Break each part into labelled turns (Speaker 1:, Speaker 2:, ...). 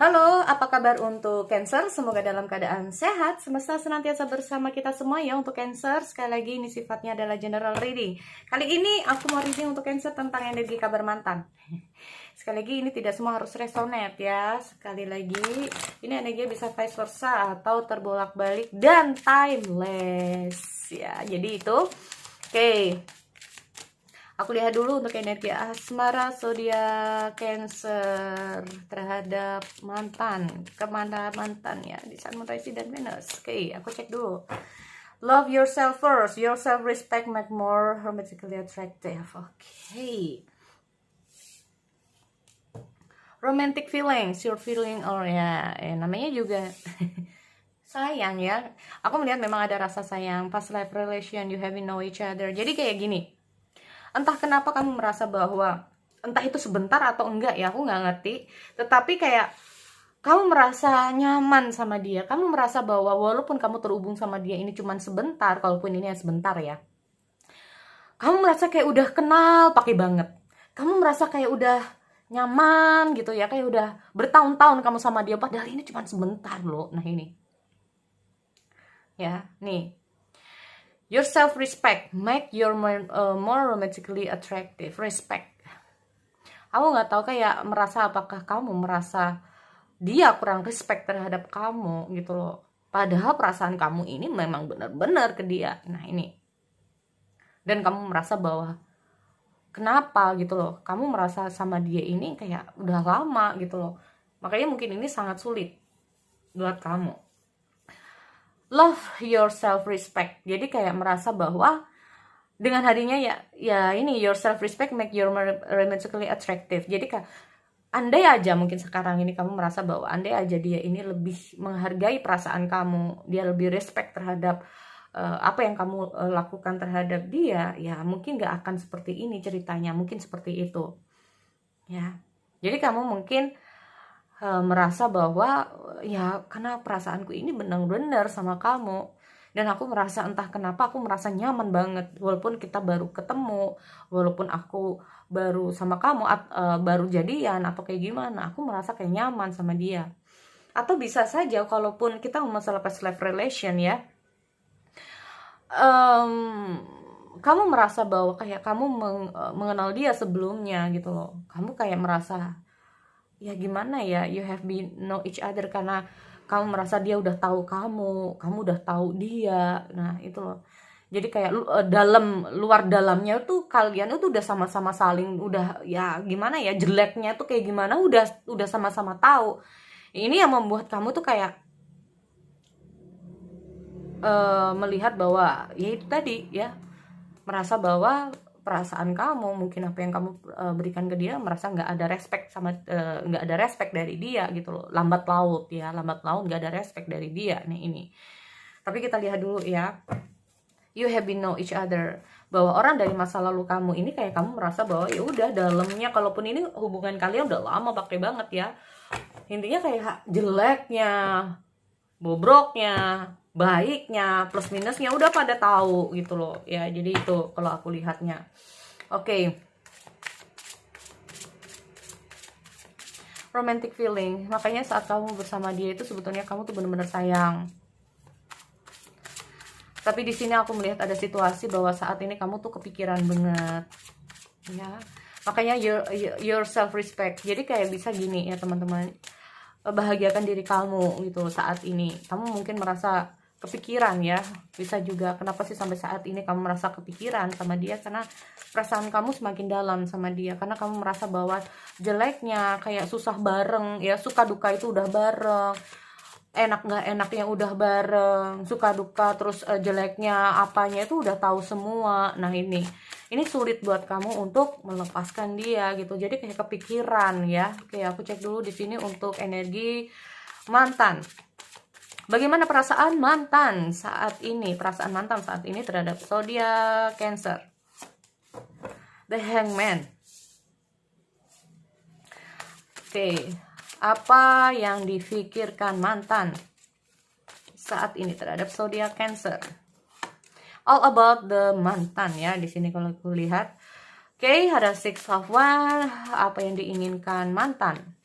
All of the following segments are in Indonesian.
Speaker 1: Halo, apa kabar untuk Cancer? Semoga dalam keadaan sehat, semesta senantiasa bersama kita semua ya untuk Cancer. Sekali lagi ini sifatnya adalah general reading. Kali ini aku mau reading untuk Cancer tentang energi kabar mantan. Sekali lagi ini tidak semua harus resonate ya. Sekali lagi ini energi bisa vice versa atau terbolak-balik dan timeless ya. Jadi itu. Oke. Aku lihat dulu untuk energi asmara zodiak Cancer terhadap mantan, kemana mantan ya di Sun, Moon, Rising dan Venus. Oke, aku cek dulu. Love yourself first, your self respect make more romantically attractive. Oke. Romantic feelings, your feeling or ya, namanya juga sayang ya. Aku melihat memang ada rasa sayang, past life relation, you have know each other. Jadi kayak gini. Entah kenapa kamu merasa bahwa entah itu sebentar atau enggak ya, aku nggak ngerti. Tetapi kayak kamu merasa nyaman sama dia. Kamu merasa bahwa walaupun kamu terhubung sama dia ini cuma sebentar, kalaupun ini sebentar ya. Kamu merasa kayak udah kenal pakai banget. Kamu merasa kayak udah nyaman gitu ya, kayak udah bertahun-tahun kamu sama dia. Padahal ini cuma sebentar loh. Nah ini. Ya, nih. Your self-respect make your more romantically attractive. Respect. Aku nggak tahu kayak merasa apakah kamu merasa dia kurang respect terhadap kamu gitu loh. Padahal perasaan kamu ini memang benar-benar ke dia. Nah ini. Dan kamu merasa bahwa kenapa gitu loh. Kamu merasa sama dia ini kayak udah lama gitu loh. Makanya mungkin ini sangat sulit buat kamu. Love your self respect. Jadi kayak merasa bahwa dengan harinya ya ini your self respect make your romantically attractive. Jadi kayak andai aja mungkin sekarang ini kamu merasa bahwa andai aja dia ini lebih menghargai perasaan kamu, dia lebih respect terhadap apa yang kamu lakukan terhadap dia, ya mungkin gak akan seperti ini ceritanya, mungkin seperti itu. Ya. Jadi kamu mungkin merasa bahwa ya karena perasaanku ini benar-benar sama kamu dan aku merasa entah kenapa aku merasa nyaman banget walaupun kita baru ketemu, walaupun aku baru sama kamu baru jadian atau kayak gimana, aku merasa kayak nyaman sama dia. Atau bisa saja kalaupun kita masalah past life relation ya, kamu merasa bahwa kayak kamu mengenal dia sebelumnya gitu loh, kamu kayak merasa ya gimana ya, you have been know each other karena kamu merasa dia udah tahu kamu udah tahu dia. Nah itu loh, jadi kayak dalam luar dalamnya tuh kalian itu udah sama-sama saling udah ya gimana ya, jeleknya tuh kayak gimana udah sama-sama tahu. Ini yang membuat kamu tuh kayak melihat bahwa ya itu tadi ya, merasa bahwa perasaan kamu, mungkin apa yang kamu berikan ke dia, merasa nggak ada respect sama nggak ada respect dari dia gitu loh. Lambat laut nggak ada respect dari dia nih ini. Tapi kita lihat dulu ya, you have been know each other, bahwa orang dari masa lalu kamu ini kayak kamu merasa bahwa ya udah dalamnya, kalaupun ini hubungan kalian udah lama pakai banget ya, intinya kayak jeleknya, bobroknya, baiknya, plus minusnya udah pada tahu gitu loh ya. Jadi itu kalau aku lihatnya. Oke. Romantic feeling, makanya saat kamu bersama dia itu sebetulnya kamu tuh benar-benar sayang. Tapi di sini aku melihat ada situasi bahwa saat ini kamu tuh kepikiran banget ya. Makanya your self respect. Jadi kayak bisa gini ya teman-teman, bahagiakan diri kamu gitu saat ini. Kamu mungkin merasa kepikiran ya, bisa juga kenapa sih sampai saat ini kamu merasa kepikiran sama dia, karena perasaan kamu semakin dalam sama dia, karena kamu merasa bahwa jeleknya kayak susah bareng ya, suka duka itu udah bareng, enak nggak enaknya udah bareng, suka duka terus jeleknya apanya itu udah tahu semua. Nah ini sulit buat kamu untuk melepaskan dia gitu. Jadi kayak kepikiran ya. Oke, aku cek dulu di sini untuk energi mantan. Bagaimana perasaan mantan saat ini? Perasaan mantan saat ini terhadap zodiak Cancer. The Hangman. Oke, apa yang difikirkan mantan saat ini terhadap zodiak Cancer? All about the mantan ya di sini kalau aku lihat. Oke, ada Six of Wands. Apa yang diinginkan mantan?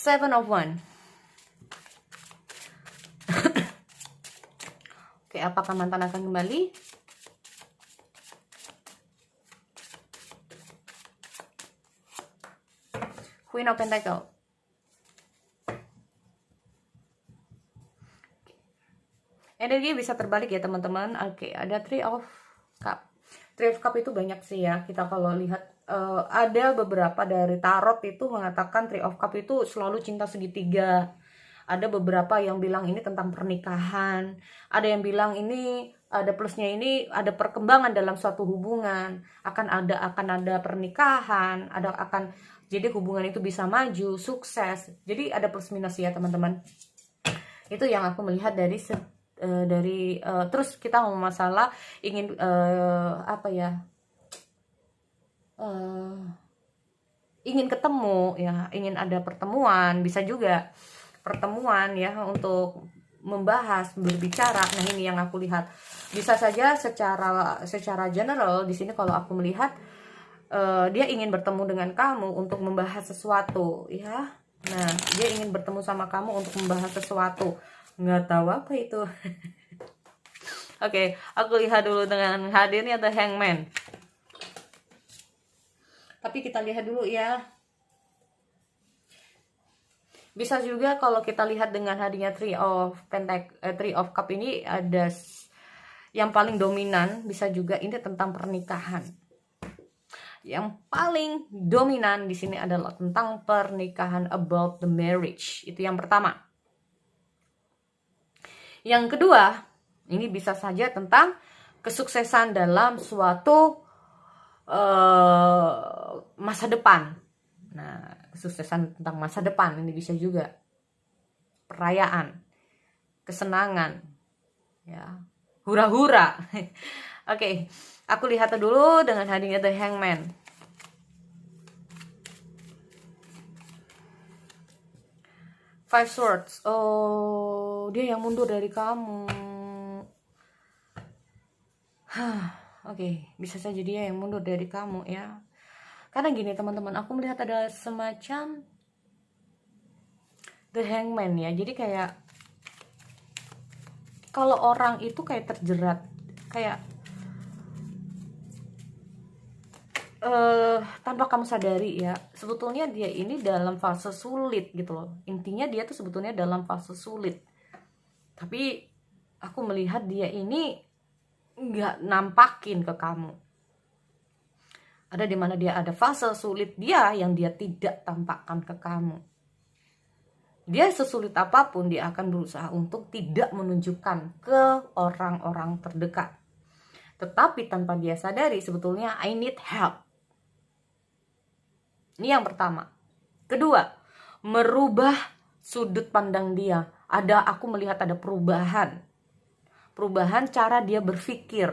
Speaker 1: Seven of Wands. Oke, apakah mantan akan kembali? Queen of Pentacle. Energi bisa terbalik ya teman-teman. Oke, ada Three of Cup. Three of Cup itu banyak sih ya. Kita kalau lihat ada beberapa dari tarot itu mengatakan Three of Cup itu selalu cinta segitiga. Ada beberapa yang bilang ini tentang pernikahan. Ada yang bilang ini ada plusnya, ini ada perkembangan dalam suatu hubungan. Akan ada pernikahan, jadi hubungan itu bisa maju, sukses. Jadi ada plus minus ya teman-teman. Itu yang aku melihat dari terus kita ngomong masalah ingin ingin ketemu ya, ingin ada pertemuan, bisa juga pertemuan ya untuk membahas, berbicara. Nah, ini yang aku lihat. Bisa saja secara general di sini kalau aku melihat dia ingin bertemu dengan kamu untuk membahas sesuatu ya. Nah, dia ingin bertemu sama kamu untuk membahas sesuatu. Nggak tahu apa itu. Oke, aku lihat dulu dengan hadirnya The Hangman. Tapi kita lihat dulu ya. Bisa juga kalau kita lihat dengan hadirnya Three of Cup ini, ada yang paling dominan, bisa juga ini tentang pernikahan. Yang paling dominan di sini adalah tentang pernikahan, about the marriage. Itu yang pertama. Yang kedua, ini bisa saja tentang kesuksesan dalam suatu masa depan. Nah, kesuksesan tentang masa depan ini bisa juga perayaan, kesenangan, ya, hura-hura. Oke, aku lihat dulu dengan hadirnya The Hangman. Five Swords. Oh, dia yang mundur dari kamu. Oke, bisa saja dia yang mundur dari kamu ya. Karena gini teman-teman, aku melihat ada semacam The Hangman ya. Jadi kayak kalau orang itu kayak terjerat, kayak tanpa kamu sadari ya, sebetulnya dia ini dalam fase sulit gitu loh. Intinya dia tuh sebetulnya dalam fase sulit, tapi aku melihat dia ini nggak nampakin ke kamu. Ada di mana dia ada fase sulit dia yang dia tidak tampakkan ke kamu. Dia sesulit apapun dia akan berusaha untuk tidak menunjukkan ke orang-orang terdekat. Tetapi tanpa dia sadari sebetulnya I need help. Ini yang pertama. Kedua, merubah sudut pandang dia. Aku melihat ada perubahan. Perubahan cara dia berpikir,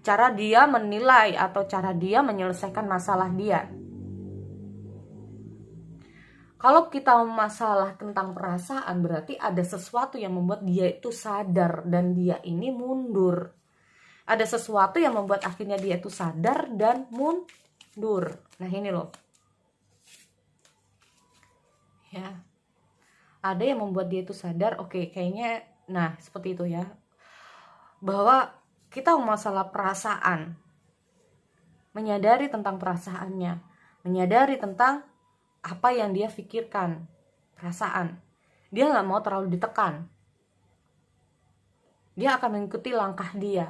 Speaker 1: cara dia menilai atau cara dia menyelesaikan masalah dia. Kalau kita masalah tentang perasaan, berarti ada sesuatu yang membuat dia itu sadar dan dia ini mundur. Ada sesuatu yang membuat akhirnya dia itu sadar dan mundur. Nah, ini loh. Ya. Ada yang membuat dia itu sadar, oke, kayaknya, nah seperti itu ya. Bahwa kita masalah perasaan, menyadari tentang perasaannya, menyadari tentang apa yang dia pikirkan, perasaan. Dia nggak mau terlalu ditekan. Dia akan mengikuti langkah dia.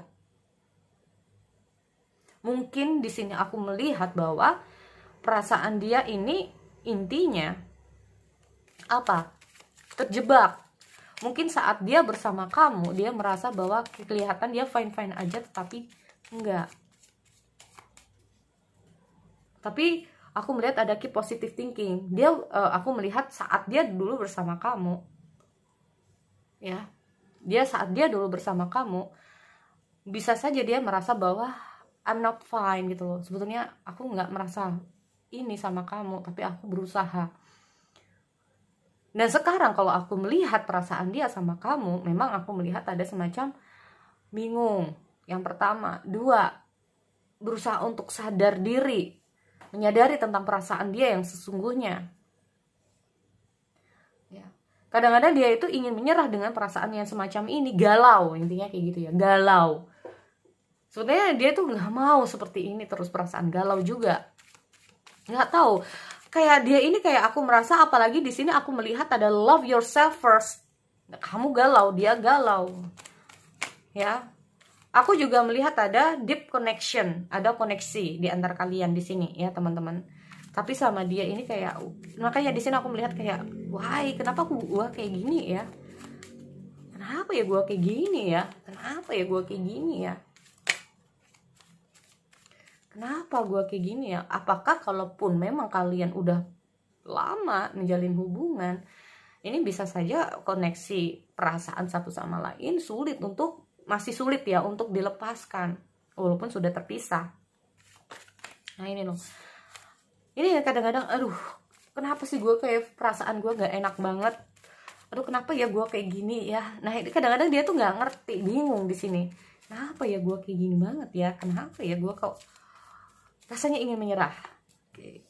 Speaker 1: Mungkin di sini aku melihat bahwa perasaan dia ini intinya apa? Terjebak. Mungkin saat dia bersama kamu, dia merasa bahwa kelihatan dia fine-fine aja, tetapi enggak. Tapi aku melihat ada key positive thinking. Aku melihat saat dia dulu bersama kamu, ya, saat dia dulu bersama kamu, bisa saja dia merasa bahwa I'm not fine gitu loh. Sebetulnya aku nggak merasa ini sama kamu, tapi aku berusaha. Dan sekarang kalau aku melihat perasaan dia sama kamu, memang aku melihat ada semacam bingung. Yang pertama. Dua, berusaha untuk sadar diri, menyadari tentang perasaan dia yang sesungguhnya. Kadang-kadang dia itu ingin menyerah dengan perasaan yang semacam ini, galau, intinya kayak gitu ya, galau. Sebenarnya dia tuh nggak mau seperti ini terus, perasaan galau juga. Nggak tahu, kayak dia ini kayak aku merasa, apalagi di sini aku melihat ada love yourself first. Kamu galau, dia galau. Ya. Aku juga melihat ada deep connection, ada koneksi di antara kalian di sini ya, teman-teman. Tapi sama dia ini kayak, makanya di sini aku melihat kayak, wah, kenapa gua kayak gini ya? Kenapa ya gua kayak gini ya? Kenapa ya gua kayak gini ya? Kenapa gua kayak gini ya? Apakah kalaupun memang kalian udah lama menjalin hubungan, ini bisa saja koneksi perasaan satu sama lain masih sulit ya untuk dilepaskan walaupun sudah terpisah. Nah ini loh, ini ya kadang-kadang, aduh, kenapa sih gue kayak perasaan gue gak enak banget, aduh kenapa ya gue kayak gini ya. Nah ini kadang-kadang dia tuh nggak ngerti, bingung di sini, kenapa ya gue kayak gini banget ya, kenapa ya gue kok rasanya ingin menyerah. Oke.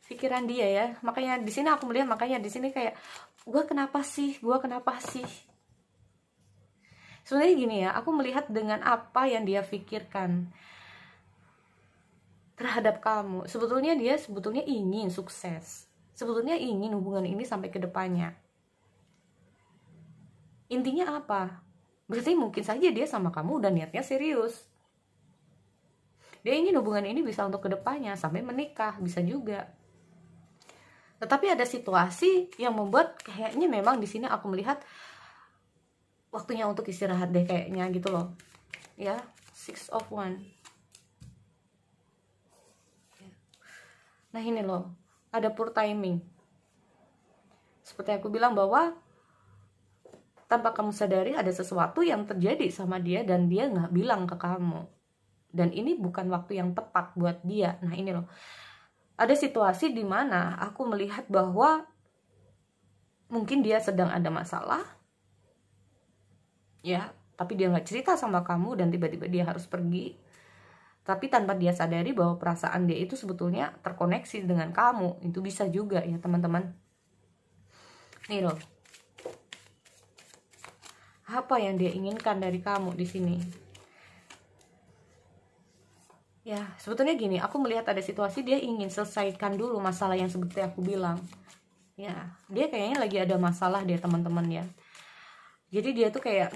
Speaker 1: Pikiran dia ya, makanya di sini aku melihat, makanya di sini kayak, gue kenapa sih sebenarnya gini ya, aku melihat dengan apa yang dia pikirkan terhadap kamu. Sebetulnya dia ingin sukses, sebetulnya ingin hubungan ini sampai ke depannya. Intinya apa? Berarti mungkin saja dia sama kamu udah niatnya serius, dia ingin hubungan ini bisa untuk ke depannya sampai menikah, bisa juga. Tetapi ada situasi yang membuat kayaknya memang di sini aku melihat waktunya untuk istirahat deh kayaknya gitu loh. Ya, 6 of Wands. Nah ini loh, ada poor timing. Seperti aku bilang bahwa tanpa kamu sadari ada sesuatu yang terjadi sama dia dan dia nggak bilang ke kamu. Dan ini bukan waktu yang tepat buat dia. Nah ini loh, ada situasi di mana aku melihat bahwa mungkin dia sedang ada masalah, ya, tapi dia nggak cerita sama kamu dan tiba-tiba dia harus pergi. Tapi tanpa dia sadari bahwa perasaan dia itu sebetulnya terkoneksi dengan kamu. Itu bisa juga ya teman-teman. Nih loh, apa yang dia inginkan dari kamu di sini? Ya, sebetulnya gini, aku melihat ada situasi dia ingin selesaikan dulu masalah yang seperti aku bilang. Ya, dia kayaknya lagi ada masalah dia teman-teman ya. Jadi dia tuh kayak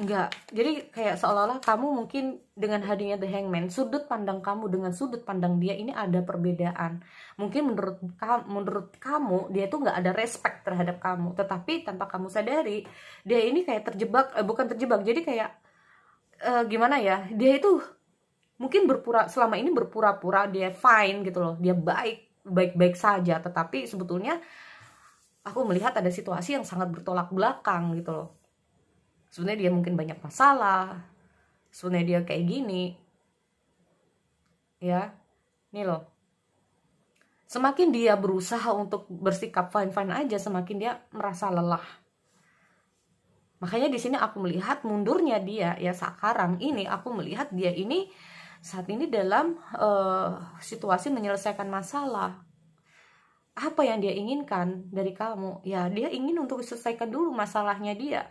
Speaker 1: jadi kayak seolah-olah kamu mungkin dengan hadirnya The Hangman, sudut pandang kamu dengan sudut pandang dia ini ada perbedaan. Mungkin menurut kamu dia tuh nggak ada respect terhadap kamu, tetapi tanpa kamu sadari dia ini kayak terjebak, bukan terjebak, jadi kayak gimana ya? Dia itu mungkin selama ini berpura-pura dia fine gitu loh, dia baik-baik saja, tetapi sebetulnya aku melihat ada situasi yang sangat bertolak belakang gitu loh. Sebenarnya dia mungkin banyak masalah, sebenarnya dia kayak gini ya. Nih loh, semakin dia berusaha untuk bersikap fine-fine aja, semakin dia merasa lelah. Makanya di sini aku melihat mundurnya dia ya. Sekarang ini aku melihat dia ini saat ini dalam situasi menyelesaikan masalah. Apa yang dia inginkan dari kamu? Ya, dia ingin untuk selesaikan dulu masalahnya dia.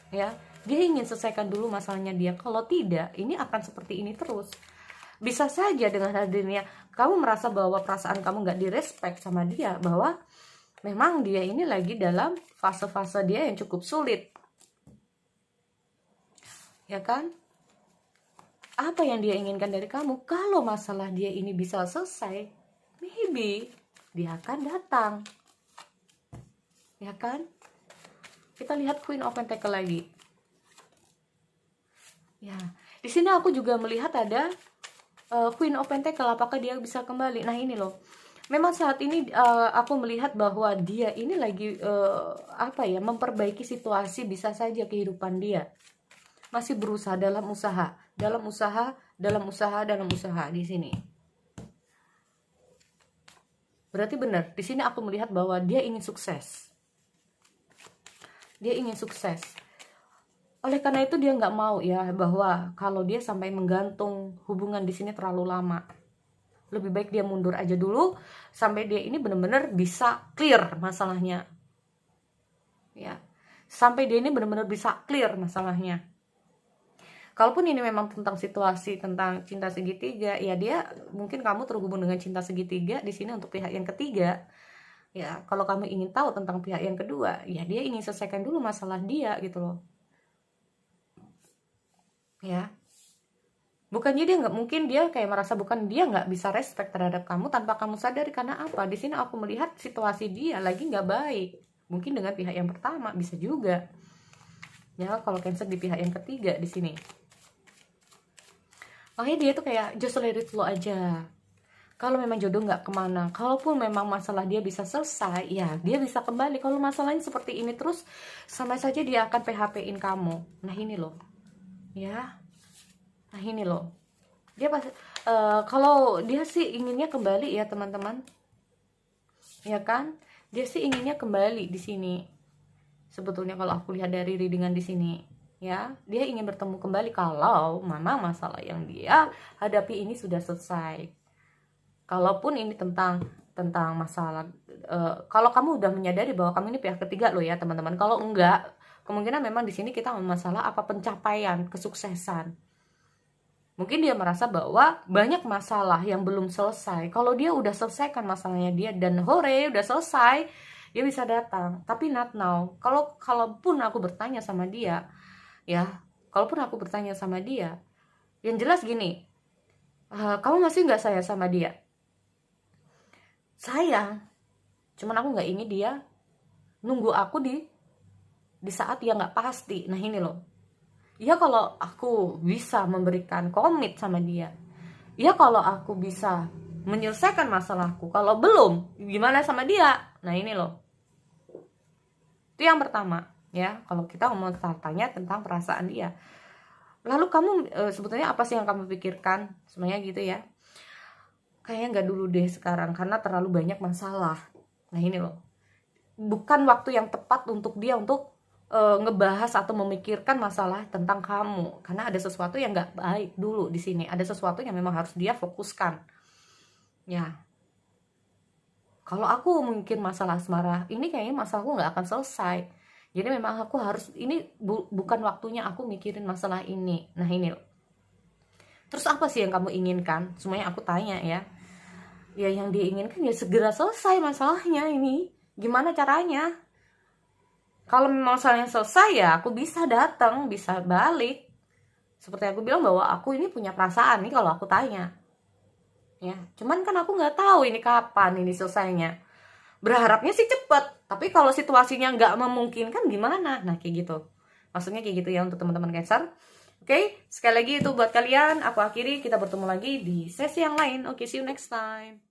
Speaker 1: Ya, dia ingin selesaikan dulu masalahnya dia. Kalau tidak, ini akan seperti ini terus. Bisa saja dengan hadirnya kamu merasa bahwa perasaan kamu gak direspek sama dia, bahwa memang dia ini lagi dalam fase-fase dia yang cukup sulit, ya kan? Apa yang dia inginkan dari kamu? Kalau masalah dia ini bisa selesai, maybe dia akan datang, ya kan? Kita lihat Queen of Pentacle lagi. Ya, di sini aku juga melihat ada Queen of Pentacle. Apakah dia bisa kembali? Nah ini loh, memang saat ini aku melihat bahwa dia ini lagi memperbaiki situasi, bisa saja kehidupan dia masih berusaha dalam usaha di sini. Berarti benar, di sini aku melihat bahwa dia ingin sukses. Dia ingin sukses. Oleh karena itu dia nggak mau ya bahwa kalau dia sampai menggantung hubungan di sini terlalu lama. Lebih baik dia mundur aja dulu sampai dia ini benar-benar bisa clear masalahnya. Ya. Sampai dia ini benar-benar bisa clear masalahnya. Kalaupun ini memang tentang situasi tentang cinta segitiga, ya dia mungkin kamu terhubung dengan cinta segitiga di sini untuk pihak yang ketiga. Ya, kalau kamu ingin tahu tentang pihak yang kedua, ya dia ingin selesaikan dulu masalah dia gitu loh. Ya. Bukannya dia nggak, mungkin dia kayak merasa bukan dia nggak bisa respect terhadap kamu tanpa kamu sadari. Karena apa? Di sini aku melihat situasi dia lagi nggak baik. Mungkin dengan pihak yang pertama bisa juga. Ya, kalau Cancer di pihak yang ketiga di sini. Makanya dia tuh kayak just let it flow aja. Kalau memang jodoh nggak kemana, kalaupun memang masalah dia bisa selesai, ya dia bisa kembali. Kalau masalahnya seperti ini terus, sama saja dia akan PHP-in kamu. Nah ini loh, ya. Nah ini loh, dia pas kalau dia sih inginnya kembali ya teman-teman, ya kan? Dia sih inginnya kembali di sini. Sebetulnya kalau aku lihat dari readingan di sini, ya, dia ingin bertemu kembali kalau mana masalah yang dia hadapi ini sudah selesai. Kalaupun ini tentang masalah, kalau kamu udah menyadari bahwa kamu ini pihak ketiga loh ya teman-teman. Kalau enggak, kemungkinan memang di sini kita masalah apa pencapaian, kesuksesan. Mungkin dia merasa bahwa banyak masalah yang belum selesai. Kalau dia udah selesaikan masalahnya dia dan hore udah selesai, dia bisa datang. Tapi not now. Kalaupun aku bertanya sama dia, ya, kalaupun aku bertanya sama dia, yang jelas gini, kamu masih nggak sayang sama dia? Sayang, cuman aku nggak ingin dia nunggu aku di saat dia nggak pasti. Nah ini loh. Ya kalau aku bisa memberikan komit sama dia, ya kalau aku bisa menyelesaikan masalahku. Kalau belum, gimana sama dia? Nah ini loh. Itu yang pertama, ya. Kalau kita ngomong tanya tentang perasaan dia. Lalu kamu sebetulnya apa sih yang kamu pikirkan? Sebenarnya gitu ya. Kayaknya nggak dulu deh sekarang karena terlalu banyak masalah. Nah ini loh. Bukan waktu yang tepat untuk dia untuk ngebahas atau memikirkan masalah tentang kamu, karena ada sesuatu yang nggak baik dulu di sini. Ada sesuatu yang memang harus dia fokuskan. Ya, kalau aku mungkin masalah asmara ini kayaknya masalahku nggak akan selesai. Jadi memang aku harus ini bukan waktunya aku mikirin masalah ini. Nah ini loh. Terus apa sih yang kamu inginkan? Semuanya aku tanya ya. Ya yang diinginkan ya segera selesai masalahnya ini. Gimana caranya? Kalau memang masalahnya selesai ya aku bisa datang, bisa balik. Seperti aku bilang bahwa aku ini punya perasaan nih kalau aku tanya. Ya, cuman kan aku nggak tahu ini kapan ini selesainya. Berharapnya sih cepet, tapi kalau situasinya nggak memungkinkan gimana? Nah kayak gitu. Maksudnya kayak gitu ya untuk teman-teman Cancer. Oke, sekali lagi itu buat kalian. Aku akhiri, kita bertemu lagi di sesi yang lain. Oke, see you next time.